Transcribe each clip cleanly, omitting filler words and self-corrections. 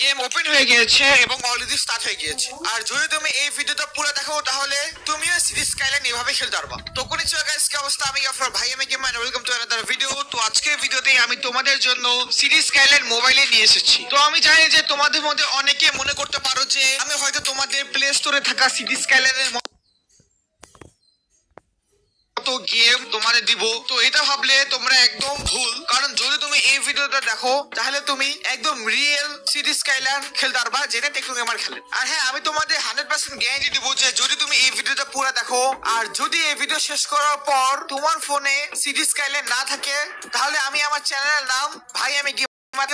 Game open হয়ে গিয়েছে এবং অলরেডি স্টার্ট হয়ে গিয়েছে। আর যদি তুমি এই ভিডিওটা পুরো দেখো তাহলে তুমিও সিটি স্কাইলাইন এভাবে খেলতে পারবা। তো কোন গাইস, কি অবস্থা? আমি আপনার ভাই আমি gamer, welcome to another video. তো আজকের ভিডিওতে আমি তোমাদের জন্য সিটি স্কাইলাইন মোবাইলে নিয়ে এসেছি। তো আমি জানি যে তোমাদের মধ্যে অনেকে মনে করতে পারো যে আমি হয়তো তোমাদের প্লে স্টোরে থাকা সিটি স্কাইলাইনের গেম তোমাদের দিব। তো এটা ভাবলে তোমরা একদম ভুল, কারণ যদি তুমি এই ভিডিওটা দেখো তাহলে তুমি একদম রিয়েল সিটি স্কাইলাইন খেলতে পারবা, যেটা টেকনো গেমার খেলে। আর হ্যাঁ, আমি তোমাদের 100% গ্যারান্টি দিব যে যদি তুমি এই ভিডিওটা পুরো দেখো আর যদি এই ভিডিও শেষ করার পর তোমার ফোনে সিটি স্কাইলাইন না থাকে, তাহলে আমি আমার চ্যানেলের নাম ভাই আমি গেমার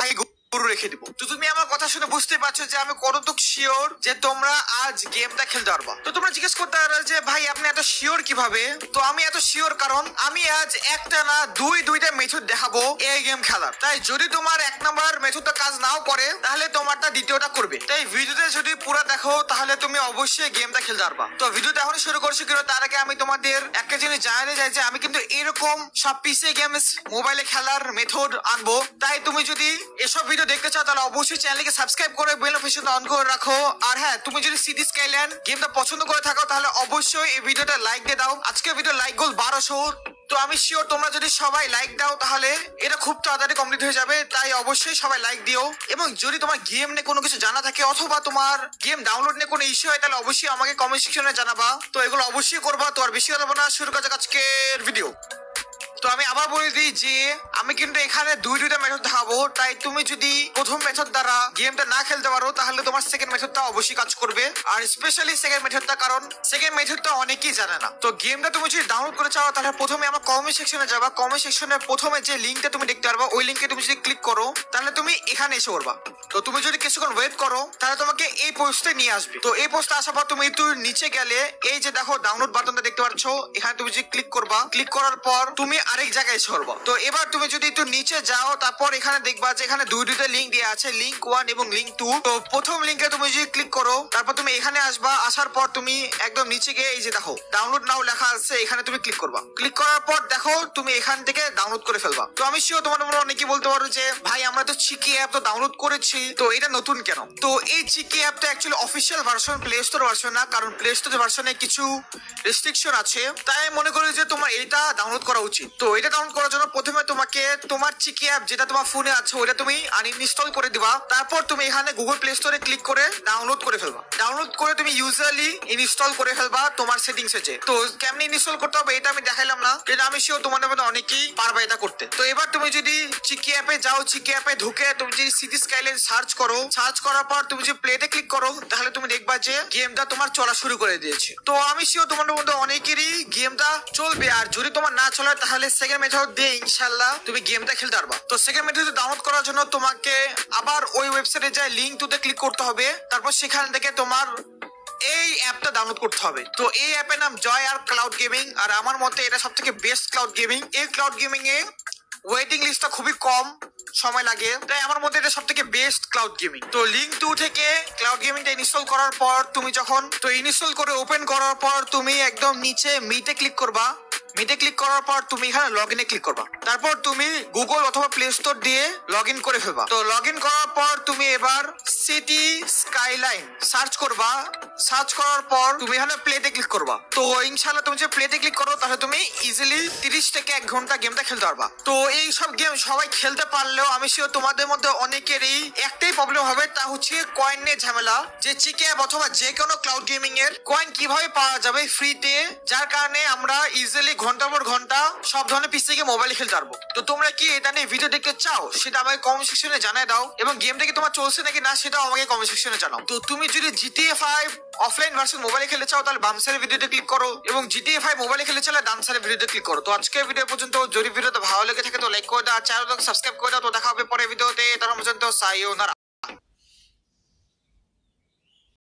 রেখে দিব। তো তুমি আমার কথা শুনে বুঝতে পারছো যে আমি কতটুকু শিওর যে তোমরা আজ গেমটা খেলতে পারবা। তো তোমরা জিজ্ঞেস করতে পারো যে ভাই আপনি এত শিওর কিভাবে? তো আমি এত শিওর কারণ আমি আজ একটা না দুইটা মেথড দেখাবো এই গেম খেলার। তাই যদি তোমার এক নাম্বার মেথডটা কাজ নাও করে তাহলে তোমারটা দ্বিতীয়টা করবে। তাই ভিডিওতে যদি পুরো দেখো তাহলে তুমি অবশ্যই গেমটা খেলতে পারবা। তো ভিডিওটা এখন শুরু করছি, কিন্তু তার আগে আমি তোমাদের একটা জিনিস জানাতে চাই যে আমি কিন্তু এরকম সব পিসি গেমস মোবাইলে খেলার মেথড আনবো। তাই তুমি যদি এসব ভিডিও দেখতে চাও তাহলে অবশ্যই চ্যানেলকে সাবস্ক্রাইব করে বেল নোটিফিকেশন অন করে রাখো। আর হ্যাঁ, তুমি যদি সিটি স্কাইলাইন গেমটা পছন্দ করে থাকো তাহলে অবশ্যই এই ভিডিওটা লাইক দিয়ে দাও। আজকে ভিডিও লাইক গোল 1200। তো আমি শিওর তোমরা যদি সবাই লাইক দাও তাহলে এটা খুব তাড়াতাড়ি কমপ্লিট হয়ে যাবে। তাই অবশ্যই সবাই লাইক দিও। এবং যদি তোমার গেম নিয়ে কোনো কিছু জানা থাকে অথবা তোমার গেম ডাউনলোড নিয়ে কোনো ইস্যু হয় তাহলে অবশ্যই আমাকে কমেন্ট সেকশনে জানাবা। তো এগুলো অবশ্যই করবা। তো আর বেশি কথা বলবো না, শুরু করা যাক আজকের ভিডিও। তো আমি আবার বলে দিই যে আমি কিন্তু এখানে দুইটা মেথড দেখাবো। তাই তুমি যদি প্রথম মেথড দ্বারা গেমটা না খেলতে পারো তাহলে তোমার সেকেন্ড মেথডটা অবশ্যই কাজ করবে। আর স্পেশালি সেকেন্ড মেথডটা, কারণ সেকেন্ড মেথডটা অনেকেই জানে না। তো গেমটা তুমি যদি ডাউনলোড করে চাও তাহলে প্রথমে আমার কমেন্ট সেকশনে যাবা। কমেন্ট সেকশনে প্রথমে যে লিঙ্কটা তুমি দেখতে পারবা ওই লিঙ্কে তুমি যদি ক্লিক করো তাহলে তুমি এখানে এসে পড়বা। তো তুমি যদি কিছুক্ষণ ওয়েট করো তাহলে তোমাকে এই পোস্টে নিয়ে আসবে। তো এই পোস্টে আসার পর তুমি একটু নিচে গেলে এই যে দেখো ডাউনলোড বাটনটা দেখতে পাচ্ছ, এখানে তুমি যদি ক্লিক করবা, ক্লিক করার পর তুমি আরেক জায়গায় এসে পড়বা। তো এবার তুমি যদি একটু নিচে যাও তারপর এখানে দেখবা যে এখানে দুইটা লিঙ্ক দেওয়া আছে, লিঙ্ক 1 এবং লিঙ্ক 2। তো প্রথম লিঙ্কে তুমি যদি ক্লিক করো তারপর তুমি এখানে আসবা। আসার পর তুমি একদম নিচে গিয়ে এই যে দেখো ডাউনলোড নাও লেখা আছে, এখানে তুমি ক্লিক করবা। ক্লিক করার পর দেখো তুমি এখান থেকে ডাউনলোড করে ফেলবা। তো আমি শিওর তোমার অনেকেই বলতে পারো যে ভাই আমরা তো চিকি অ্যাপ তো ডাউনলোড করেছি, তো এটা নতুন কেন? তো এই চিকি অ্যাপটা actually official version, play store version না, কারণ প্লে স্টোর ভার্সনে কিছু রেস্ট্রিকশন আছে। তাই মনে করি যে তোমার এটা ডাউনলোড করা উচিত। তো এটা ডাউনলোড করার জন্য প্রথমে তোমাকে তোমার চিকি অ্যাপ যেটা তোমার ফোনে আছে ওটা তুমি আনইনস্টল করে দিবা। তারপর তুমি এখানে গুগল প্লে স্টোরে ক্লিক করে ডাউনলোড করে ফেলবা। ডাউনলোড করে তুমি ইউজুয়ালি ইনস্টল করে ফেলবা তোমার সেটিংসে যে। তো কেমনে ইনস্টল করতে হবে এটা আমি দেখাইলাম না, এটা আমি শিওর তোমাদের মধ্যে অনেকেই পারবে এটা করতে। তো এবার তুমি যদি চিকি অ্যাপে যাও, চিকি অ্যাপে ঢুকে তুমি যদি সিটি স্কাইলাইন সার্চ করো, সার্চ করার পর তুমি যদি প্লেতে ক্লিক করো তাহলে তুমি দেখবা যে গেমটা তোমার চলা শুরু করে দিয়েছে। তো আমি শিওর তোমাদের মধ্যে অনেকেরই গেমটা চলবে। আর যদি তোমার না চলে তাহলে সেকেন্ড মেথড দিয়ে ইনশাল্লাহ তুমি গেমটা খেলতে পারবা। তো সেকেন্ড মেথড ডাউনলোড করার জন্য তোমাকে আবার ওই ওয়েবসাইটে যায় লিঙ্ক 2 ক্লিক করতে হবে। তারপর সেখান থেকে তোমার এই অ্যাপটা ডাউনলোড করতে হবে। তো এই অ্যাপের নাম জয় আর ক্লাউড গেমিং। আর আমার মতে এটা সব থেকে বেস্ট ক্লাউড গেমিং। এই ক্লাউড গেমিং এ ওয়েটিং লিস্টটা খুবই কম সময় লাগে, তাই আমার মধ্যে এটা সব থেকে বেস্ট ক্লাউড গেমিং। তো লিঙ্ক 2 থেকে ক্লাউড গেমিংটা ইনস্টল করার পর তুমি যখন তো ইনস্টল করে ওপেন করার পর তুমি একদম নিচে মিটে ক্লিক করবা। মিটে ক্লিক করার পর তুমি এখানে লগ ইনে ক্লিক করবা। তারপর তুমি গুগল অথবা প্লে স্টোর দিয়ে লগ ইন করে ফেলবা। তো লগ ইন করার পর তুমি এবার সিটি স্কাইলাইন সার্চ করবা। সার্চ করার পর তুমি এখানে প্লেতে ক্লিক করবা। তো ইনশাআল্লাহ তুমি যে প্লেতে ক্লিক করো তাহলে তুমি ইজিলি 30 থেকে 1 ঘন্টা গেমটা খেলতে পারবা। তো এই সব গেম সবাই খেলতে পারলেও আমি শিওর তোমাদের মধ্যে অনেকেরই একটাই প্রবলেম হবে, তা হচ্ছে কয়েন নিয়ে ঝামেলা। যে চিকি অ্যাপ অথবা যে কোনো ক্লাউড গেমিং এর কয়েন কিভাবে পাওয়া যাবে ফ্রিতে, যার কারণে আমরা ইজিলি ঘন্টার পর ঘন্টা সব ধরনের পিসি গেম মোবাইলে খেলতে পারবো। তো তোমরা কি এটা নিয়ে ভিডিও দেখতে চাও সেটা আমাকে কমেন্ট সেকশনে জানাই দাও, এবং গেমটা কি তোমার চলছে নাকি না সেটাও আমাকে কমেন্ট সেকশনে জানাও। তো তুমি যদি GTA 5 অফলাইন ভার্সন মোবাইলে খেলতে চাও তাহলে বাম সাইডের ভিডিওতে ক্লিক করো, এবং GTA 5 মোবাইলে খেলতে চাইলে ডান সাইডের ভিডিওতে ক্লিক করো। তো আজকের ভিডিও পর্যন্ত। যদি ভিডিওটা ভালো লেগে থাকে তো লাইক করে দাও, চ্যানেলটাকে সাবস্ক্রাইব করে দাও। তো দেখা হবে পরের ভিডিওতে। তার পর্যন্ত সায়োনারা।